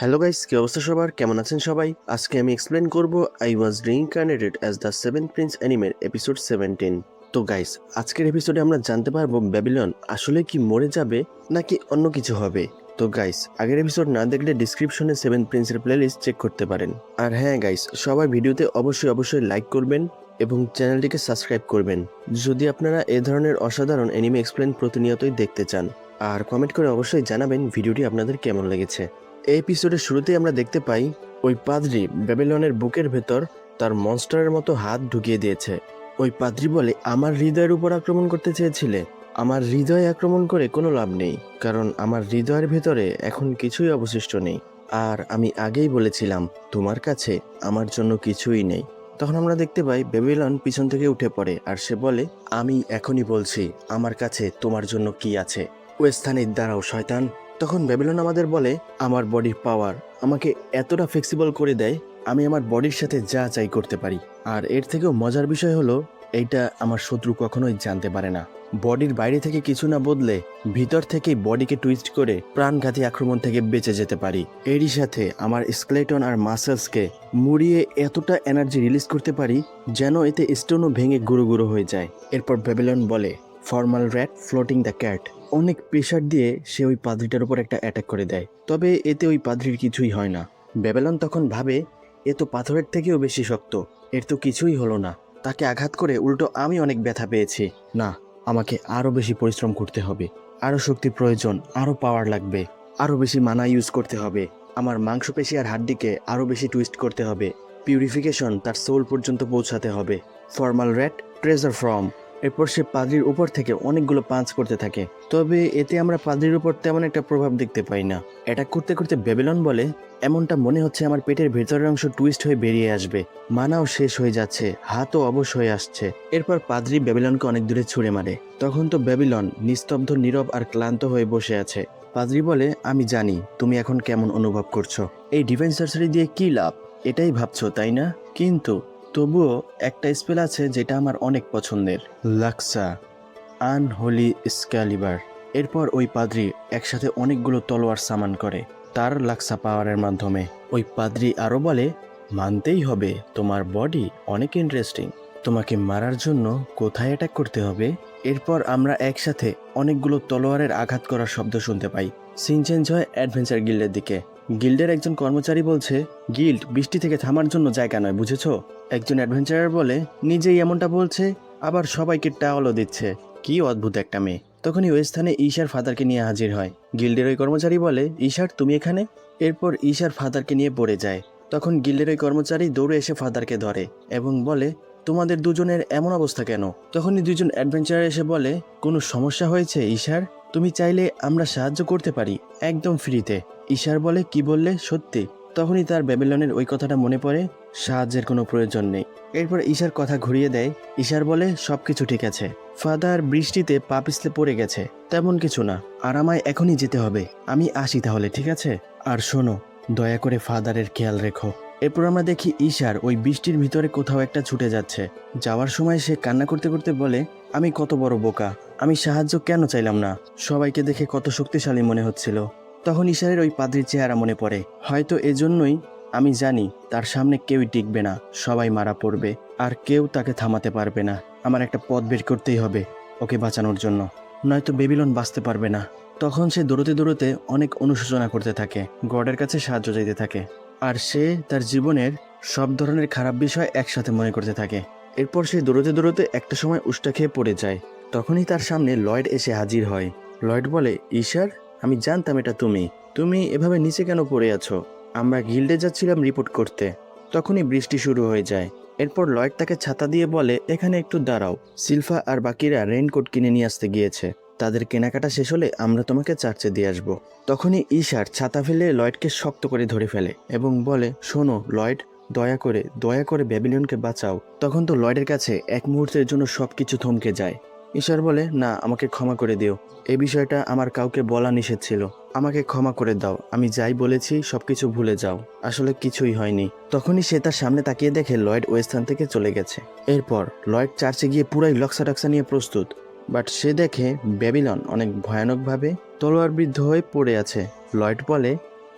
Hello guys, কি অবস্থা সবার? কেমন আছেন সবাই? আজকে আমি এক্সপ্লেন করব I was reincarnated as the seventh prince অ্যানিমের এপিসোড 17। তো গাইস, আজকের এপিসোডে আমরা জানতে পারবো ব্যাবিলন আসলে কি মরে যাবে নাকি অন্য কিছু হবে। তো গাইস, আগের এপিসোড না দেখলে ডিসক্রিপশনে সেভেন্থ প্রিন্সের প্লেলিস্ট চেক করতে পারেন। আর হ্যাঁ গাইস, সবাই ভিডিওতে অবশ্যই লাইক করবেন এবং চ্যানেলটিকে সাবস্ক্রাইব করবেন যদি আপনারা এ ধরনের অসাধারণ অ্যানিমে এক্সপ্লেন প্রতিনিয়তই দেখতে চান। আর কমেন্ট করে অবশ্যই জানাবেন ভিডিওটি আপনাদের কেমন লেগেছে। এই এপিসোডের শুরুতেই আমরা দেখতে পাই ওই পাদ্রী ব্যাবিলনের বুকের ভেতর তার মনস্টারের মতো হাত ঢুকিয়ে দিয়েছে। ওই পাদ্রী বলে, আমার হৃদয়ের উপর আক্রমণ করতে চেয়েছিলে? আমার হৃদয়ে আক্রমণ করে কোনো লাভ নেই, কারণ আমার হৃদয়ের ভেতরে এখন কিছুই অবশিষ্ট নেই। আর আমি আগেই বলেছিলাম তোমার কাছে আমার জন্য কিছুই নেই। তখন আমরা দেখতে পাই ব্যাবিলন পিছন থেকে উঠে পড়ে আর সে বলে, আমি এখনই বলছি আমার কাছে তোমার জন্য কি আছে। ও স্থানে দাঁড়াও শয়তান। তখন ব্যাবিলন আমাদের বলে, আমার বডির পাওয়ার আমাকে এতটা ফ্লেক্সিবল করে দেয়, আমি আমার বডির সাথে যা চাই করতে পারি। আর এর থেকেও মজার বিষয় হলো, এইটা আমার শত্রু কখনোই জানতে পারে না। বডির বাইরে থেকে কিছু না বদলে ভিতর থেকেই বডিকে টুইস্ট করে প্রাণঘাতী আক্রমণ থেকে বেঁচে যেতে পারি। এরই সাথে আমার স্কেলেটন আর মাসেলসকে মুড়িয়ে এতটা এনার্জি রিলিজ করতে পারি যেন এতে স্টোনও ভেঙে গুঁড়ো গুঁড়ো হয়ে যায়। এরপর ব্যাবিলন বলে, formal rat floating the cat. অনেক প্রেশার দিয়ে সে ওই পাদ্রিটার উপর একটা অ্যাটাক করে দেয়, তবে এতে ওই পাদ্রির কিছুই হয় না। ব্যাবিলন তখন ভাবে, এ তো পাথরের থেকেও বেশি শক্ত, এর তো কিছুই হলো না। তাকে আঘাত করে উল্টো আমি অনেক ব্যথা পেয়েছি। না, আমাকে আরও বেশি পরিশ্রম করতে হবে, আরও শক্তির প্রয়োজন, আরও পাওয়ার লাগবে, আরও বেশি মানা ইউজ করতে হবে, আমার মাংসপেশি আর হাড্ডিকে আরও বেশি টুইস্ট করতে হবে, পিউরিফিকেশন তার সোল পর্যন্ত পৌঁছাতে হবে। Formal rat treasure from. এরপর সে পাদ্রির উপর থেকে অনেকগুলো পাঞ্চ করতে থাকে, তবে এতে আমরা পাদ্রির উপর তেমন একটা প্রভাব দেখতে পাই না। অ্যাটাক করতে করতে ব্যাবিলন বলে, এমনটা মনে হচ্ছে আমার পেটের ভেতরের অংশ টুইস্ট হয়ে বেরিয়ে আসবে, মানাও শেষ হয়ে যাচ্ছে, হাতও অবশ হয়ে আসছে। এরপর পাদ্রি ব্যাবিলনকে অনেক দূরে ছুঁড়ে মারে। তখন তো ব্যাবিলন নিস্তব্ধ, নীরব আর ক্লান্ত হয়ে বসে আছে। পাদ্রি বলে, আমি জানি তুমি এখন কেমন অনুভব করছো। এই ডিভাইন সার্জারি দিয়ে কি লাভ, এটাই ভাবছো তাই না? কিন্তু তবুও একটা স্পেল আছে যেটা আমার অনেক পছন্দের, লাক্সা, আনহোলি স্ক্যালিবার। এরপর ওই পাদ্রি একসাথে অনেকগুলো তলোয়ার সামান করে তার লাক্সা পাওয়ারের মাধ্যমে। ওই পাদ্রি আরও বলে, মানতেই হবে তোমার বডি অনেক ইন্টারেস্টিং, তোমাকে মারার জন্য কোথায় অ্যাটাক করতে হবে। এরপর আমরা একসাথে অনেকগুলো তলোয়ারের আঘাত করার শব্দ শুনতে পাই। সিন চেঞ্জ হয় অ্যাডভেঞ্চার গিল্ডের দিকে। গিল্ডের একজন কর্মচারী বলছে, গিল্ড বৃষ্টি থেকে থামার জন্য জায়গা নয়, বুঝেছো? একজন অ্যাডভেঞ্চারার বলে, নিজেই এমনটা বলছে আবার সবাইকে টাওয়ালও দিচ্ছে, কি অদ্ভুত একটা মেয়ে। তখনই ওই স্থানে ঈশার ফাদারকে নিয়ে হাজির হয়। গিল্ডের ওই কর্মচারী বলে, ঈশার তুমি এখানে? এরপর ঈশার ফাদারকে নিয়ে পড়ে যায়। তখন গিল্ডের ওই কর্মচারী দৌড়ে এসে ফাদারকে ধরে এবং বলে, তোমাদের দুজনের এমন অবস্থা কেন? তখনই দুজন অ্যাডভেঞ্চারার এসে বলে, কোনো সমস্যা হয়েছে ঈশার? তুমি চাইলে আমরা সাহায্য করতে পারি, একদম ফ্রিতে। ঈশার বলে, কি বললে, সত্যি? তখনই তার ব্যাবিলনের ওই কথাটা মনে পড়ে, সাহায্যের কোনো প্রয়োজন নেই। এরপর ঈশার কথা ঘুরিয়ে দেয়। ঈশার বলে, সবকিছু ঠিক আছে, ফাদার বৃষ্টিতে পা পিছলে পড়ে গেছে, তেমন কিছু না, আর আমায় এখনই যেতে হবে, আমি আসি তাহলে, ঠিক আছে? আর শোনো, দয়া করে ফাদারের খেয়াল রেখো। এরপর আমরা দেখি ঈশার ওই বৃষ্টির ভিতরে কোথাও একটা ছুটে যাচ্ছে। যাওয়ার সময় সে কান্না করতে করতে বলে, আমি কত বড় বোকা, আমি সাহায্য কেন চাইলাম না, সবাইকে দেখে কত শক্তিশালী মনে হচ্ছিল। তখন ঈশারের ওই পাদ্রির চেহারা মনে পড়ে, হয়তো এজন্যই আমি জানি তার সামনে কেউই টিকবে না, সবাই মারা পড়বে, আর কেউ তাকে থামাতে পারবে না। আমার একটা পথ বের করতেই হবে ওকে বাঁচানোর জন্য, নয়তো ব্যাবিলন বাঁচতে পারবে না। তখন সে দৌড়তে দৌড়তে অনেক অনুশোচনা করতে থাকে, গডের কাছে সাহায্য চাইতে থাকে, আর সে তার জীবনের সব ধরনের খারাপ বিষয় একসাথে মনে করতে থাকে। এরপর সে দৌড়তে দৌড়তে একটা সময় উষ্টা খেয়ে পড়ে যায়। তখনই তার সামনে লয়েড এসে হাজির হয়। লয়েড বলে, ঈশার, আমি জানতাম এটা তুমি, তুমি এভাবে নিচে কেন পড়ে আছো? আমরা গিল্ডে যাচ্ছিলাম রিপোর্ট করতে, তখনই বৃষ্টি শুরু হয়ে যায়। এরপর লয়েড তাকে ছাতা দিয়ে বলে, এখানে একটু দাঁড়াও, সিলফা আর বাকিরা রেইনকোট কিনে নিয়ে আসতে গিয়েছে, তাদের কেনাকাটা শেষ হলে আমরা তোমাকে চার্চে দিয়ে আসবো। তখনই ঈশার ছাতা ফেলে লয়েডকে শক্ত করে ধরে ফেলে এবং বলে, শোনো লয়েড, দয়া করে ব্যাবিলনকে বাঁচাও। তখন তো লয়েডের কাছে এক মুহূর্তের জন্য সবকিছু থমকে যায়। ঈশার বলে, না, আমাকে ক্ষমা করে দিও, এই বিষয়টা আমার কাউকে বলা নিষেধ ছিল, আমাকে ক্ষমা করে দাও, আমি যাই বলেছি সবকিছু ভুলে যাও, আসলে কিছুই হয়নি। তখনই সে তার সামনে তাকিয়ে দেখে লয়েড ওই স্থান থেকে চলে গেছে। এরপর লয়েড চার্চে গিয়ে পুরাই লক্সা টাক্সা নিয়ে প্রস্তুত, বাট সে দেখে ব্যাবিলন অনেক ভয়ানকভাবে তলোয়ার বিদ্ধ হয়ে পড়ে আছে। লয়েড বলে,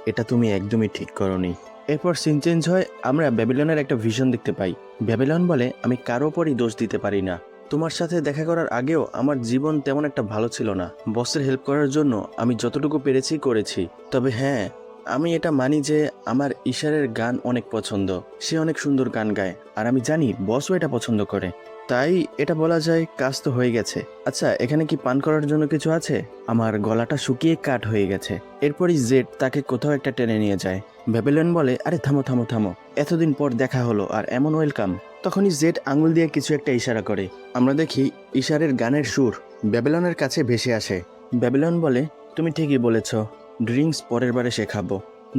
এটা তুমি একদমই ঠিক করনি। এরপর সিন চেঞ্জ হয়, আমরা ব্যাবিলনের একটা ভিশন দেখতে পাই। ব্যাবিলন বলে, আমি কারো ওপরই দোষ দিতে পারি না। তোমার সাথে দেখা করার আগেও আমার জীবন তেমন একটা ভালো ছিল না। বসের হেল্প করার জন্য আমি যতটুকু পেরেছি করেছি। তবে হ্যাঁ, আমি এটা মানি যে আমার ঈশারের গান অনেক পছন্দ। সে অনেক সুন্দর গান গায়, আর আমি জানি বসও এটা পছন্দ করে। তাই এটা বলা যায় কাজ তো হয়ে গেছে। আচ্ছা, এখানে কি পান করার জন্য কিছু আছে? আমার গলাটা শুকিয়ে কাঠ হয়ে গেছে। এরপরই জেড তাকে কোথাও একটা টেনে নিয়ে যায়। ব্যাবিলন বলে, আরে থামো থামো থামো, এতদিন পর দেখা হলো আর এমন ওয়েলকাম। তখনই জেড আঙুল দিয়ে কিছু একটা ইশারা করে। আমরা দেখি ঈশারের গানের সুর ব্যাবিলনের কাছে ভেসে আসে। ব্যাবিলন বলে, তুমি ঠিকই বলেছ, ড্রিঙ্কস পরের বারে শেখাবো।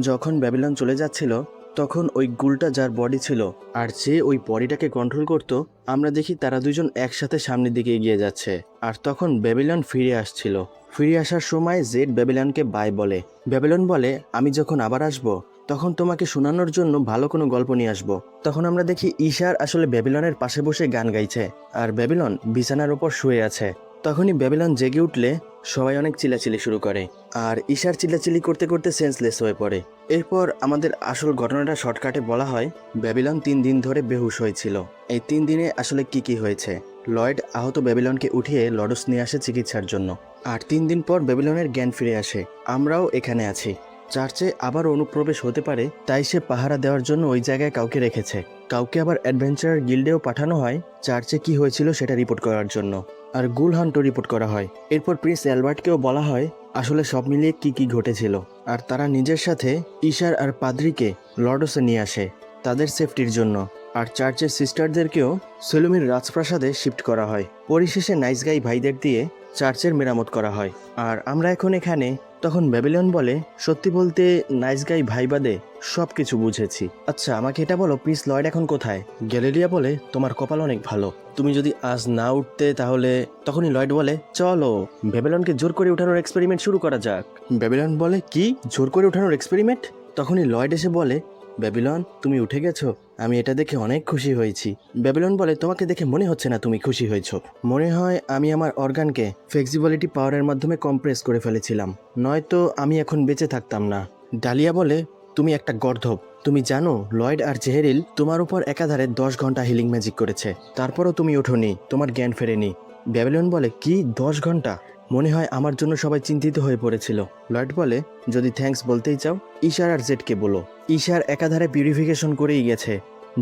যখন ব্যাবিলন চলে যাচ্ছিল তখন ওই গুলটা যার বডি ছিল আর যে ওই বডিটাকে কন্ট্রোল করত, আমরা দেখি তারা দুজন একসাথে সামনের দিকে এগিয়ে যাচ্ছে। আর তখন ব্যাবিলন ফিরে আসছিল। ফিরে আসার সময় জেড ব্যাবিলনকে বাই বলে। ব্যাবিলন বলে, আমি যখন আবার আসব তখন তোমাকে শোনানোর জন্য ভালো কোনো গল্প নিয়ে আসবো। তখন আমরা দেখি ঈশার আসলে ব্যাবিলনের পাশে বসে গান গাইছে আর ব্যাবিলন বিছানার উপর শুয়ে আছে। তখনই ব্যাবিলন জেগে উঠলে সবাই অনেক চিল্লাচিল্লি শুরু করে আর ঈশার চিল্লাচিল্লি করতে করতে সেন্সলেস হয়ে পড়ে। এরপর আমাদের আসল ঘটনাটা শর্টকাটে বলা হয়, ব্যাবিলন 3 দিন ধরে বেহুশ হয়েছিল। এই 3 দিনে আসলে কি হয়েছে? লয়েড আহত ব্যাবিলনকে উঠিয়ে লডস নিয়ে আসে চিকিৎসার জন্য। আর 3 দিন পর ব্যাবিলনের জ্ঞান ফিরে আসে। আমরাও এখানে আছি। চার্চে আবার অনুপ্রবেশ হতে পারে, তাই সে পাহারা দেওয়ার জন্য ওই জায়গায় কাউকে রেখেছে। কাউকে আবার অ্যাডভেঞ্চার গিল্ডেও পাঠানো হয় চার্চে কি হয়েছিল সেটা রিপোর্ট করার জন্য। আর গুল হান্টও রিপোর্ট করা হয়। এরপর প্রিন্স অ্যালবার্টকেও বলা হয় আসলে সব মিলিয়ে কি ঘটেছিল। আর তারা নিজের সাথে ঈশার আর পাদ্রিকে লর্ডসে নিয়ে আসে তাদের সেফটির জন্য। আর চার্চের সিস্টারদেরকেও সেলুমির রাজপ্রাসাদে শিফট করা হয়। পরিশেষে নাইস গাই ভাইদের দিয়ে চার্চের মেরামত করা হয়। আর আমরা এখন এখানে। তখন ব্যাবিলন বলে, সত্যি বলতে নাইস গাই ভাই বাদে সব কিছু বুঝেছি। আচ্ছা, আমাকে এটা বলো, প্রিন্স লয়েড এখন কোথায়? গ্যালেরিয়া বলে, তোমার কপাল অনেক ভালো, তুমি যদি আজ না উঠতে তাহলে। তখনই লয়েড বলে, চলো ব্যাবিলনকে জোর করে উঠানোর এক্সপেরিমেন্ট শুরু করা যাক। ব্যাবিলন বলে, কি জোর করে উঠানোর এক্সপেরিমেন্ট? তখনই লয়েড এসে বলে, ব্যাবিলন তুমি উঠে গেছো, আমি এটা দেখে অনেক খুশি হয়েছি। ব্যাবিলন বলে, তোমাকে দেখে মনে হচ্ছে না তুমি খুশি হয়েছো। মনে হয় আমি আমার অর্গানকে ফ্লেক্সিবিলিটি পাওয়ারের মাধ্যমে কম্প্রেস করে ফেলেছিলাম, নয়তো আমি এখন বেঁচে থাকতাম না। ডালিয়া বলে, তুমি একটা গর্ধব। তুমি জানো লয়েড আর জেহেরিল তোমার উপর একাধারে 10 ঘন্টা হিলিং ম্যাজিক করেছে, তারপরও তুমি ওঠোনি, তোমার জ্ঞান ফেরেনি। ব্যাবিলন বলে, কি 10 ঘন্টা? মনে হয় আমার জন্য সবাই চিন্তিত হয়ে পড়েছিল। লয়েড বলে, যদি থ্যাঙ্কস বলতেই চাও ঈশার আর জেডকে বলো। ঈশার একাধারে পিউরিফিকেশন করেই গেছে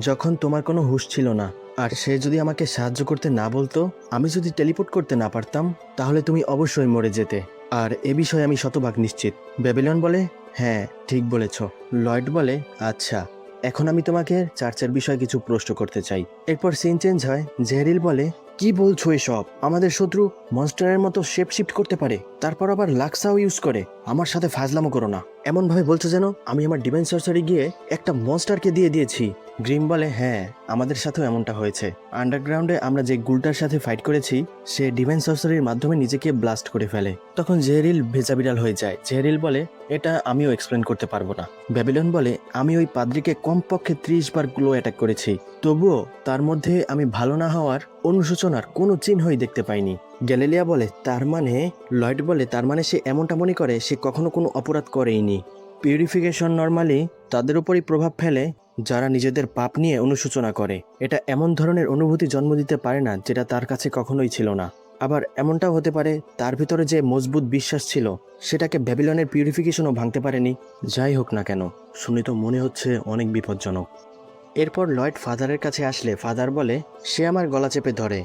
যখন তোমার কোনো হুঁশ ছিল না। আর সে যদি আমাকে সাহায্য করতে না বলতো, আমি যদি টেলিপোর্ট করতে না পারতাম, তাহলে তুমি অবশ্যই মরে যেতে। আর এ বিষয়ে আমি শতভাগ নিশ্চিত। ব্যাবিলন বলে, হ্যাঁ ঠিক বলেছ। লয়েড বলে, আচ্ছা এখন আমি তোমাকে চার্চের বিষয়ে কিছু প্রশ্ন করতে চাই। এরপর সিন চেঞ্জ হয়। জেহেরিল বলে, কি বলছো এসব? আমাদের শত্রু মনস্টারের মতো শেপ শিফট করতে পারে, তারপর আবার লাক্সাও ইউজ করে। আমার সাথে ফাজলামো করো না। এমন ভাবে বলছো যেন আমি আমার ডিভাইন সরসারি গিয়ে একটা মনস্টারকে দিয়ে দিয়েছি। গ্রিম বলে, হ্যাঁ আমাদের সাথেও এমনটা হয়েছে। আন্ডারগ্রাউন্ডে আমরা যে গুলটার সাথে ফাইট করেছি, সে ডিভাইন সরসারির মাধ্যমে নিজেকে ব্লাস্ট করে ফেলে। তখন জেহেরিল ভেজা বিড়াল হয়ে যায়। জেহেরিল বলে, এটা আমিও এক্সপ্লেন করতে পারবো না। ব্যাবিলন বলে, আমি ওই পাদ্রিকে কমপক্ষে 30 বার গ্লো অ্যাটাক করেছি, তবুও তার মধ্যে আমি ভালো না হওয়ার অনুশোচনার কোনো চিহ্নই দেখতে পাইনি। গ্যালিলিয়া বলে, তার মানে? লয়েড বলে, তার মানে সে এমনটা মনে করে সে কখনো কোনো অপরাধ করেইনি। পিউরিফিকেশন নর্মালি তাদের উপরই প্রভাব ফেলে যারা নিজেদের পাপ নিয়ে অনুশোচনা করে। এটা এমন ধরনের অনুভূতি জন্ম দিতে পারে না যেটা তার কাছে কখনোই ছিল না। আবার এমনটাও হতে পারে তার ভিতরে যে মজবুত বিশ্বাস ছিল সেটাকে ব্যাবিলনের পিউরিফিকেশনও ভাঙতে পারেনি। যাই হোক না কেন, শুনে তো মনে হচ্ছে অনেক বিপজ্জনক। এরপর লয়েড ফাদারের কাছে আসলে ফাদার বলে, সে আমার গলা চেপে ধরে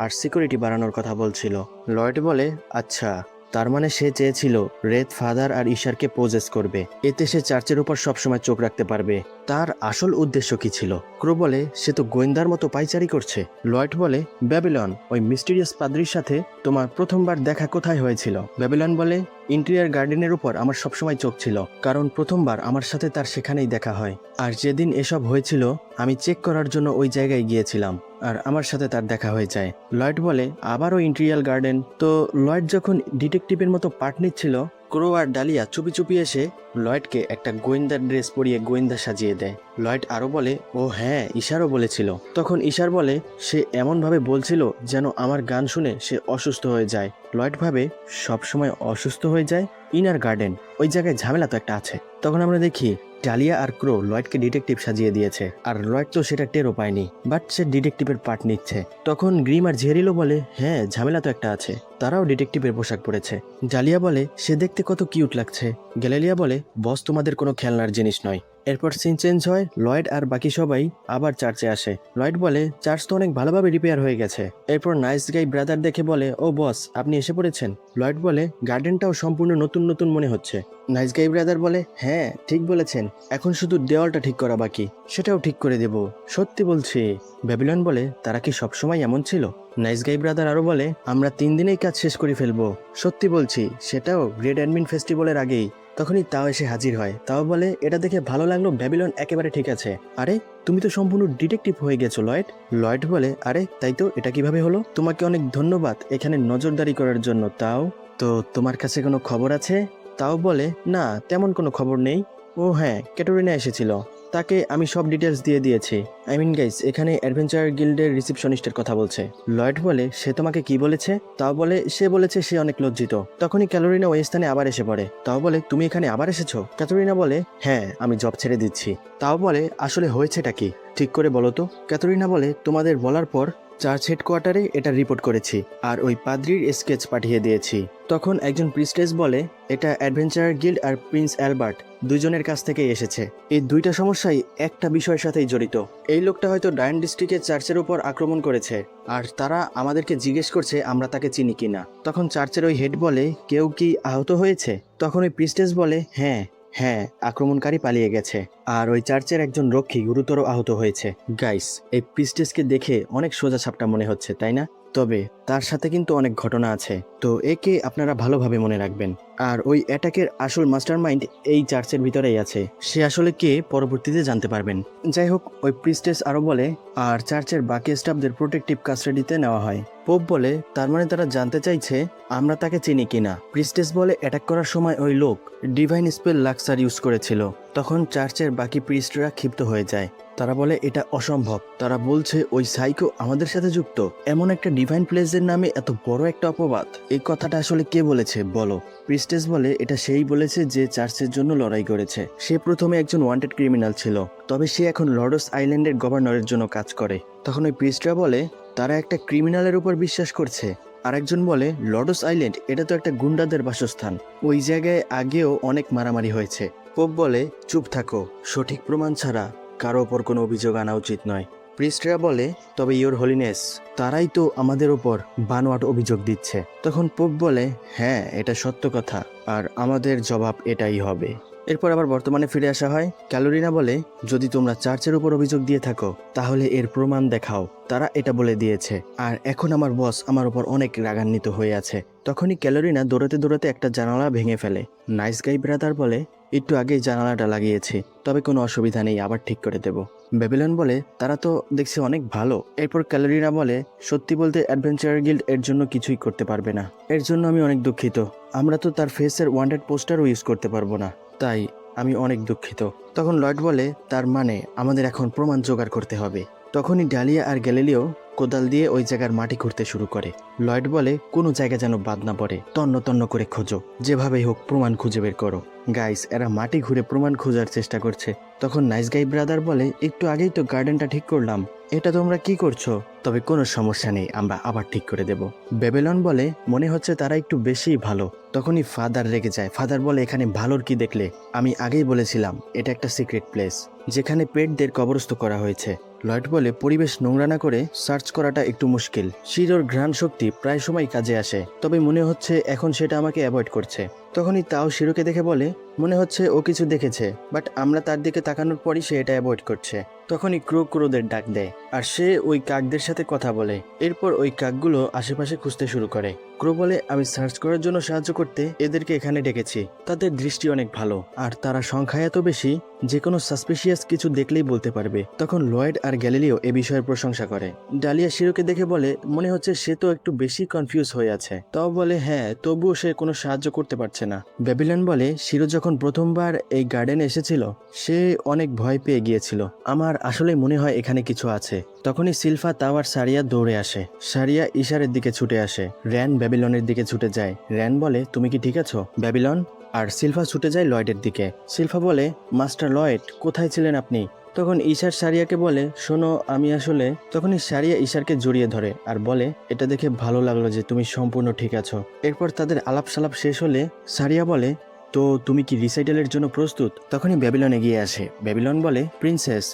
আর সিকিউরিটি বাড়ানোর কথা বলছিল। লয়েড বলে, আচ্ছা তার মানে সে চেয়েছিল রেড ফাদার আর ঈশারকে পোজেস করবে, এতে সে চার্চের উপর সবসময় চোখ রাখতে পারবে। তার আসল উদ্দেশ্য কি ছিল? ক্রো বলে, সে তো গোয়েন্দার মতো পাইচারি করছে। লয়েড বলে, ব্যাবিলন ওই মিস্টিরিয়াস পাদ্রির সাথে তোমার প্রথমবার দেখা কোথায় হয়েছিল? ব্যাবিলন বলে, ইন্টেরিয়ার গার্ডেনের উপর আমার সবসময় চোখ ছিল, কারণ প্রথমবার আমার সাথে তার সেখানেই দেখা হয়। আর যেদিন এসব হয়েছিল আমি চেক করার জন্য ওই জায়গায় গিয়েছিলাম আর আমার সাথে তার দেখা হয়ে যায়। লয়েড বলে, আবারও ইন্টেরিয়াল গার্ডেন? তো লয়েড যখন ডিটেকটিভের মতো পার্ট নিচ্ছিল, ক্রো আর ডালিয়া চুপি চুপি এসে লয়েডকে একটা গোয়েন্দার ড্রেস পরিয়ে গোয়েন্দা সাজিয়ে দেয়। লয়েড আরো বলে, ও হ্যাঁ, ঈশারও বলেছিল। তখন ঈশার বলে, সে এমনভাবে বলছিল যেন আমার গান শুনে সে অসুস্থ হয়ে যায়। লয়েড ভাবে সবসময় অসুস্থ হয়ে যায়। ইনার গার্ডেন, ওই জায়গায় ঝামেলা তো একটা আছে। তখন আমরা দেখি ডালিয়া আর ক্রো লয়েডকে ডিটেকটিভ সাজিয়ে দিয়েছে, আর লয়েড তো সেটা টেরও পায়নি, বাট সে ডিটেকটিভের পার্ট নিচ্ছে। তখন গ্রিম আর জেরিলও বলে, হ্যাঁ, ঝামেলা তো একটা আছে। তারাও ডিটেকটিভের পোশাক পরেছে। ডালিয়া বলে, সে দেখতে কত কিউট লাগছে। গ্যালেলিয়া বলে, বস তোমাদের কোনো খেলনার জিনিস নয়। এরপর সিন চেঞ্জ হয়, লয়েড আর বাকি সবাই আবার চার্চে আসে। লয়েড বলে, চার্চ তো অনেক ভালোভাবে রিপেয়ার হয়ে গেছে। এরপর নাইস গাই ব্রাদার দেখে বলে, ও বস, আপনি এসে পড়েছেন। লয়েড বলে, গার্ডেনটাও সম্পূর্ণ নতুন নতুন মনে হচ্ছে। নাইস গাই ব্রাদার বলে, হ্যাঁ, ঠিক বলেছেন, এখন শুধু দেওয়ালটা ঠিক করা বাকি, সেটাও ঠিক করে দেব, সত্যি বলছি। ব্যাবিলন বলে, তারা কি সবসময় এমন ছিল? নাইস গাই ব্রাদার আরো বলে, আমরা 3 দিনেই কাজ শেষ করে ফেলবো, সত্যি বলছি, সেটাও গ্রেট অ্যাডমিন ফেস্টিভ্যালের আগেই। তখনই তাও এসে হাজির হয়। তাও বলে, এটা দেখে ভালো লাগলো, ব্যাবিলন একেবারে ঠিক আছে। আরে, তুমি তো সম্পূর্ণ ডিটেকটিভ হয়ে গেছো লয়েড। লয়েড বলে, আরে তাই তো, এটা কিভাবে হলো? তোমাকে অনেক ধন্যবাদ এখানে নজরদারি করার জন্য। তাও তো তোমার কাছে কোনো খবর আছে? তাও বলে, না, তেমন কোনো খবর নেই। ও হ্যাঁ, ক্যাটোরিনা এসেছিল, তাকে আমি সব ডিটেলস দিয়ে দিয়েছি। আই মিন গাইস, এখানে অ্যাডভেঞ্চার গিল্ডের রিসেপশনিস্টের কথা বলছে। লয়েড বলে, সে তোমাকে কি বলেছে? তাও বলে, সে বলেছে সে অনেক লজ্জিত। তখনই ক্যালোরিনা ওই স্থানে আবার এসে পড়ে। তাও বলে, তুমি এখানে আবার এসেছো? ক্যাথরিনা বলে, হ্যাঁ, আমি জব ছেড়ে দিচ্ছি। তাও বলে, আসলে হয়েছেটা কি, ঠিক করে বলো তো। ক্যাথরিনা বলে, তোমাদের বলার পর চার্চ হেডকোয়ার্টারে এটা রিপোর্ট করেছি, আর ওই পাদ্রির স্কেচ পাঠিয়ে দিয়েছি। তখন একজন প্রিস্টেস বলে, এটা অ্যাডভেঞ্চার গিল্ড আর প্রিন্স অ্যালবার্ট দুজনের কাছ থেকেই এসেছে। এই দুইটা সমস্যাই একটা বিষয়ের সাথেই জড়িত। এই লোকটা হয়তো ডায়ন ডিস্ট্রিক্টের চার্চের উপর আক্রমণ করেছে, আর তারা আমাদেরকে জিজ্ঞেস করছে আমরা তাকে চিনি কিনা। তখন চার্চের ওই হেড বলে, কেউ কি আহত হয়েছে? তখন ওই প্রিস্টেস বলে, হ্যাঁ হ্যাঁ, আক্রমণকারী পালিয়ে গেছে, আর ওই চার্চের একজন রক্ষী গুরুতর আহত হয়েছে। গাইস, এই প্রিস্টেসকে দেখে অনেক সোজা সাপটা মনে হচ্ছে, তাই না? তবে তার সাথে কিন্তু অনেক ঘটনা আছে, তো একে আপনারা ভালোভাবে মনে রাখবেন। আর ওই অ্যাটাকের আসল মাস্টারমাইন্ড এই চার্চের ভিতরেই আছে, সে আসলে কে পরবর্তীতে জানতে পারবেন। যাই হোক, ওই প্রিস্টেস আরো বলে, আর চার্চের বাকি স্টাফদের প্রোটেক্টিভ কাস্টাডিতে নেওয়া হয়। পোপ বলে, তার মানে তারা জানতে চাইছে আমরা তাকে চিনি কিনা। প্রিস্টেস বলে, অ্যাটাক করার সময় ওই লোক ডিভাইন স্পেল লাক্সার ইউজ করেছিল। তখন চার্চের বাকি প্রিস্টরা ক্ষিপ্ত হয়ে যায়। তারা বলে, এটা অসম্ভব। তারা বলছে ওই সাইকো আমাদের সাথে যুক্ত। এমন একটা ডিভাইন প্লেসের নামে এত বড় একটা অপবাদ, এই কথাটা আসলে কে বলেছে বলো? প্রিস্টেস বলে, এটা সেই বলেছে যে চার্চের জন্য লড়াই করেছে। সে প্রথমে একজন ওয়ান্টেড ক্রিমিনাল ছিল, তবে সে এখন লর্ডস আইল্যান্ডের গভর্নরের জন্য কাজ করে। তখন ওই প্রিস্টরা বলে, তারা একটা ক্রিমিনালের উপর বিশ্বাস করছে। আরেকজন বলে, লর্ডস আইল্যান্ড এটা তো একটা গুন্ডাদের বাসস্থান, ওই জায়গায় আগেও অনেক মারামারি হয়েছে। পোপ বলে, চুপ থাকো, সঠিক প্রমাণ ছাড়া কারো ওপর কোনো অভিযোগ আনা উচিত নয়। প্রিস্টরা বলে, তবে ইওর হোলিনেস, তারাই তো আমাদের ওপর বানোয়াট অভিযোগ দিচ্ছে। তখন পোপ বলে, হ্যাঁ, এটা সত্য কথা, আর আমাদের জবাব এটাই হবে। এরপর আবার বর্তমানে ফিরে আসা হয়। ক্যালোরিনা বলে, যদি তোমরা চার্চের উপর অভিযোগ দিয়ে থাকো তাহলে এর প্রমাণ দেখাও। তারা এটা বলে দিয়েছে, আর এখন আমার বস আমার উপর অনেক রাগান্বিত হয়ে আছে। তখনই ক্যালোরিনা দৌড়াতে দৌড়াতে একটা জানালা ভেঙে ফেলে। নাইস গাই ব্রাদার বলে, একটু আগেই জানালাটা লাগিয়েছি, তবে কোনো অসুবিধা নেই, আবার ঠিক করে দেব। ব্যাবিলন বলে, তারা তো দেখছি অনেক ভালো। এরপর ক্যালোরিনা বলে, সত্যি বলতে অ্যাডভেঞ্চার গিল্ড এর জন্য কিছুই করতে পারবে না, এর জন্য আমি অনেক দুঃখিত। আমরা তো তার ফেসের ওয়ান্টেড পোস্টারও ইউজ করতে পারবো না, তাই আমি অনেক দুঃখিত। তখন লয়েড বলে, তার মানে আমাদের এখন প্রমাণ জোগাড় করতে হবে। তখনই ডালিয়া আর গ্যালিলিও কোদাল দিয়ে ওই জায়গার মাটি খুঁড়তে শুরু করে। লয়েড বলে, কোনো জায়গা যেন বাদ না পড়ে, তন্ন তন্ন করে খোঁজো, যেভাবেই হোক প্রমাণ খুঁজে বের করো। গাইস, এরা মাটি ঘুরে প্রমাণ খোঁজার চেষ্টা করছে। তখন নাইস গাই ব্রাদার বলে, একটু আগেই তো গার্ডেনটা ঠিক করলাম, এটা তোমরা কি করছো? তবে কোনো সমস্যা নেই, আমরা আবার ঠিক করে দেব। ব্যাবিলন বলে, মনে হচ্ছে তারা একটু বেশিই ভালো। তখনই ফাদার রেগে যায়। ফাদার বলে, এখানে ভালোর কি দেখলে? আমি আগেই বলেছিলাম এটা একটা সিক্রেট প্লেস, যেখানে পেটদের কবরস্থ করা হয়েছে। লয়েড বলে, পরিবেশ নোংরা না করে সার্চ করাটা একটু মুশকিল। শিরোর ঘ্রাণ শক্তি প্রায় সময় কাজে আসে, তবে মনে হচ্ছে এখন সেটা আমাকে অ্যাভয়েড করছে। তখনই তাও শিরোকে দেখে বলে, মনে হচ্ছে ও কিছু দেখেছে, বাট আমরা তার দিকে তাকানোর পরই সে এটা অ্যাভয়েড করছে। তখনই ক্রোদের ডাক দেয়, আর সে ওই কাকদের সাথে কথা বলে। এরপর ওই কাকগুলো আশেপাশে খুঁজতে শুরু করে। ক্রো বলে, আমি সার্চ করার জন্য সাহায্য করতে এদেরকে এখানে ডেকেছি। তাদের দৃষ্টি অনেক ভালো, আর তারা সংখ্যায় এত বেশি যে কোনো সাসপিশিয়াস কিছু দেখলেই বলতে পারবে। তখন লয়েড আর গ্যালিলিও এ বিষয়ের প্রশংসা করে। ডালিয়া শিরোকে দেখে বলে, মনে হচ্ছে সে তো একটু বেশি কনফিউজ হয়ে আছে। তাও বলে, হ্যাঁ, তবুও সে কোনো সাহায্য করতে পারছে হচ্ছে না। ব্যাবিলন বলে, শিরো যখন প্রথমবার এই গার্ডেনে এসেছিল সে অনেক ভয় পেয়ে গিয়েছিল। আমার আসলে মনে হয় এখানে কিছু আছে। তখনই সিলফা তাও আর সারিয়া দৌড়ে আসে। সারিয়া ইশারের দিকে ছুটে আসে। র্যান ব্যাবিলনের দিকে ছুটে যায়। র্যান বলে, তুমি কি ঠিক আছো ব্যাবিলন? আর সিলফা ছুটে যায় লয়েডের দিকে। সিলফা বলে, মাস্টার লয়েড, কোথায় ছিলেন আপনি? তখন ঈশার সারিয়াকে বলে, শোনো আমি আসলে। তখনই সারিয়া ঈশারকে জড়িয়ে ধরে আর বলে, এটা দেখে ভালো লাগলো যে তুমি সম্পূর্ণ ঠিক আছো। এরপর তাদের আলাপ সালাপ শেষ হলে সারিয়া বলে, তো তুমি কি রিসাইটালের জন্য প্রস্তুত? তখনই ব্যাবিলন এগিয়ে আসে। ব্যাবিলন বলে, প্রিন্সেস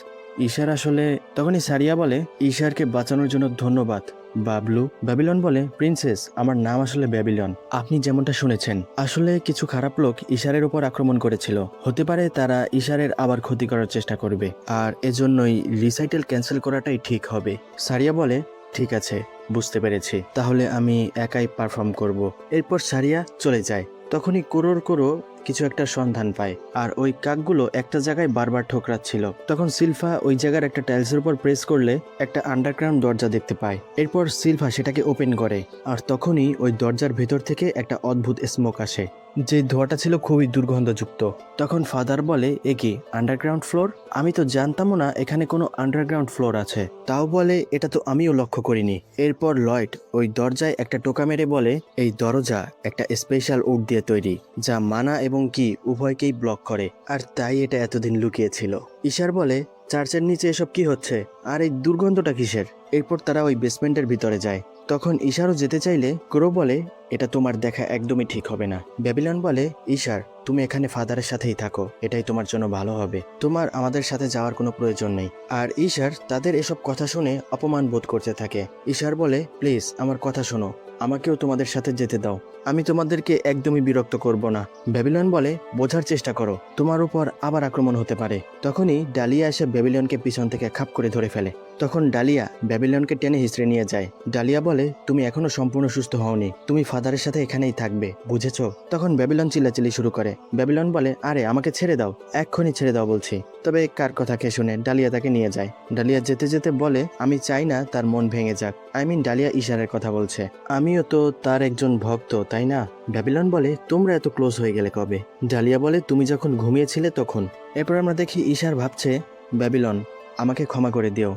ঈশার আসলে। তখনই সারিয়া বলে, ঈশারকে বাঁচানোর জন্য ধন্যবাদ বাবলু। ব্যাবিলন বলে, প্রিন্সেস আমার নাম আসলে ব্যাবিলন, আপনি যেমনটা শুনেছেন। আসলে কিছু খারাপ লোক ঈশারের উপর আক্রমণ করেছিল। হতে পারে তারা ঈশারের আবার ক্ষতি করার চেষ্টা করবে, আর এজন্যই রিসাইটেল ক্যান্সেল করাটাই ঠিক হবে। সারিয়া বলে, ঠিক আছে, বুঝতে পেরেছি, তাহলে আমি একাই পারফর্ম করব। এরপর সারিয়া চলে যায়। তখনই কোরো কিছু একটা সন্ধান পায়, আর ওই কাকগুলো একটা জায়গায় বারবার ঠোকরাচ্ছিল। তখন সিলফা ওই জায়গার একটা টাইলসের উপর প্রেস করলে একটা আন্ডারগ্রাউন্ড দরজা দেখতে পায়। এরপর সিলফা সেটাকে ওপেন করে, আর তখনই ওই দরজার ভেতর থেকে একটা অদ্ভুত স্মোক আসে, যে ধোঁয়াটা ছিল খুবই দুর্গন্ধযুক্ত। তখন ফাদার বলে, এ কি আন্ডারগ্রাউন্ড ফ্লোর? আমি তো জানতামও না এখানে কোনো আন্ডারগ্রাউন্ড ফ্লোর আছে। তাও বলে, এটা তো আমিও লক্ষ্য করিনি। এরপর লয়েড ওই দরজায় একটা টোকা মেরে বলে, এই দরজা একটা স্পেশাল উড দিয়ে তৈরি, যা মানা এবং কি উভয়কেই ব্লক করে, আর তাই এটা এতদিন লুকিয়েছিল। ঈশার বলে, চার্চের নিচে এসব কি হচ্ছে, আর এই দুর্গন্ধটা কিসের? এরপর তারা ওই বেসমেন্টের ভিতরে যায়। তখন ঈশারও যেতে চাইলে ক্রো বলে, এটা তোমার দেখা একদমই ঠিক হবে না। ব্যাবিলন বলে, ঈশার তুমি এখানে ফাদারের সাথেই থাকো, এটাই তোমার জন্য ভালো হবে, তোমার আমাদের সাথে যাওয়ার কোনো প্রয়োজন নেই। আর ঈশার তাদের এসব কথা শুনে অপমান বোধ করতে থাকে। ঈশার বলে, প্লিজ আমার কথা শোনো, আমাকেও তোমাদের সাথে যেতে দাও, আমি তোমাদেরকে একদমই বিরক্ত করব না। ব্যাবিলন বলে, বোঝার চেষ্টা করো, তোমার উপর আবার আক্রমণ হতে পারে। তখনই ডালিয়া এসে ব্যাবিলনকে পিছন থেকে খাপ করে ধরে ফেলে। তখন ডালিয়া ব্যাবিলনকে টেনে হিঁচড়ে নিয়ে যায়। ডালিয়া বলে, তুমি এখনো সম্পূর্ণ সুস্থ হওনি, তুমি ফাদারের সাথে এখানেই থাকবে, বুঝেছো? তখন ব্যাবিলন চিল্লাচিল্লি শুরু করে। ব্যাবিলন বলে, আরে আমাকে ছেড়ে দাও, এক্ষুনি ছেড়ে দাও বলছি। তবে কার কথা কে শুনে ডালিয়া তাকে নিয়ে যায়। ডালিয়া যেতে যেতে বলে, আমি চাই না তার মন ভেঙে যাক। ডালিয়া ঈশারের কথা বলছে, আমিও তো তার একজন ভক্ত, তাই না? ব্যাবিলন বলে, তোমরা এত ক্লোজ হয়ে গেলে কবে? ডালিয়া বলে, তুমি যখন ঘুমিয়েছিলে তখন। এরপর আমরা দেখি ঈশার ভাবছে, ব্যাবিলন আমাকে ক্ষমা করে দিও,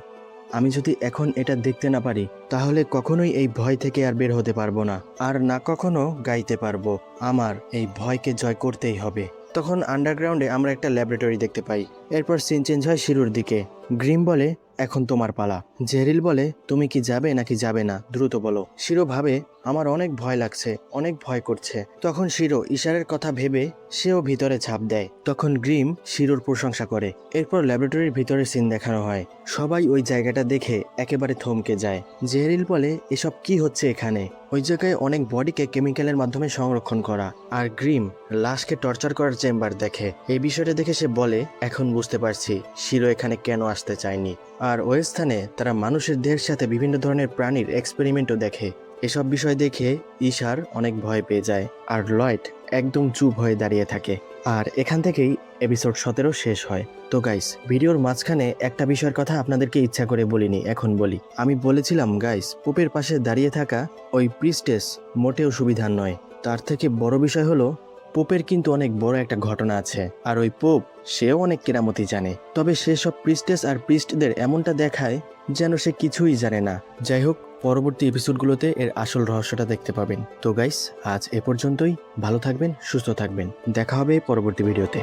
আমি যদি এখন এটা দেখতে না পারি তাহলে কখনোই এই ভয় থেকে আর বের হতে পারবো না, আর না কখনো গাইতে পারবো। আমার এই ভয়কে জয় করতেই হবে। তখন আন্ডারগ্রাউন্ডে আমরা একটা ল্যাবরেটরি দেখতে পাই। এরপর সিন চেঞ্জ হয় শিরোর দিকে। গ্রিম বলে, এখন তোমার পালা। জেরিল বলে, তুমি কি যাবে নাকি যাবে না, দ্রুত বলো। শিরো ভাবে, আমার অনেক ভয় লাগছে, অনেক ভয় করছে। তখন শিরো ঈশারের কথা ভেবে সেও ভিতরে ঝাঁপ দেয়। তখন গ্রিম শিরোর প্রশংসা করে। এরপর ল্যাবরেটরির ভিতরে সিন দেখানো হয়। সবাই ওই জায়গাটা দেখে একেবারে থমকে যায়। জেরিল বলে, এসব কি হচ্ছে এখানে? ওই জায়গায় অনেক বডিকে কেমিক্যালের মাধ্যমে সংরক্ষণ করা, আর গ্রিম লাশকে টর্চার করার চেম্বার দেখে। এই বিষয়টা দেখে সে বলে, এখন বুঝতে পারছি শিরো এখানে কেন আসতে চায়নি। আর ওই স্থানে তারা মানুষের দেহের সাথে বিভিন্ন ধরনের প্রাণীর এক্সপেরিমেন্টও দেখে। এসব বিষয় দেখে ঈশার অনেক ভয় পেয়ে যায়, আর লয়েড একদম চুপ হয়ে দাঁড়িয়ে থাকে। আর এখান থেকেই এপিসোড 17 শেষ হয়। তো গাইস, ভিডিওর মাঝখানে একটা বিষয়ের কথা আপনাদেরকে ইচ্ছা করে বলিনি, এখন বলি। আমি বলেছিলাম গাইস, পোপের পাশে দাঁড়িয়ে থাকা ওই প্রিস্টেস মোটেও সুবিধার নয়। তার থেকে বড় বিষয় হলো, পোপের কিন্তু অনেক বড় একটা ঘটনা আছে, আর ওই পোপ সেও অনেক কেরামতি জানে। তবে সেসব প্রিস্টেস আর প্রিস্টদের এমনটা দেখায় যেন সে কিছুই জানে না। যাই হোক, পরবর্তী এপিসোডগুলোতে এর আসল রহস্যটা দেখতে পাবেন। তো গাইস, আজ এ পর্যন্তই। ভালো থাকবেন, সুস্থ থাকবেন, দেখা হবে পরবর্তী ভিডিওতে।